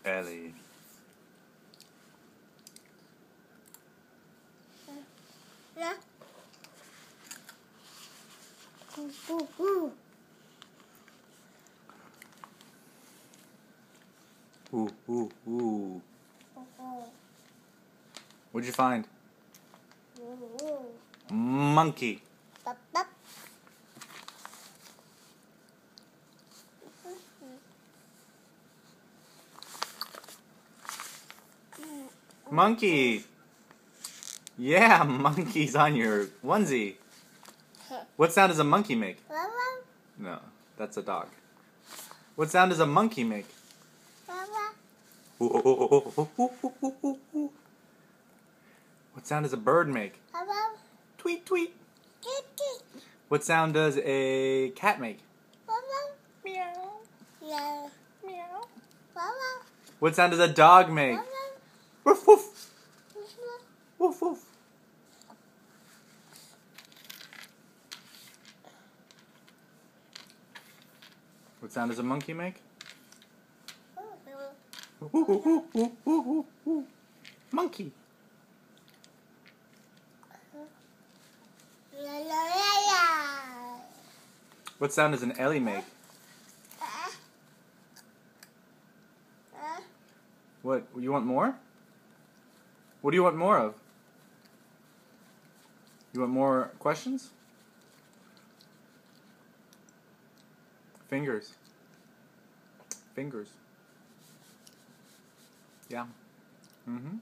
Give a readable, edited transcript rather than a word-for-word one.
Ellie. Yeah. Ooh, ooh. Ooh, ooh, ooh. Ooh. What'd you find? Ooh. Monkey. Bop, bop. Monkey. Yeah, monkey's on your onesie. What sound does a monkey make? No, that's a dog. What sound does a monkey make? Ooh, ooh, ooh, ooh, ooh, ooh, ooh, ooh, ooh. What sound does a bird make? Tweet, tweet. What sound does a cat make? Meow. Yeah. Meow. What sound does a dog make? Woof, woof. Woof, woof. What sound does a monkey make? Ooh, ooh, ooh, ooh, ooh, ooh, ooh. Monkey. What sound does an Ellie make? What? You want more? What do you want more of? You want more questions? Fingers. Fingers. Yeah. Mm-hmm.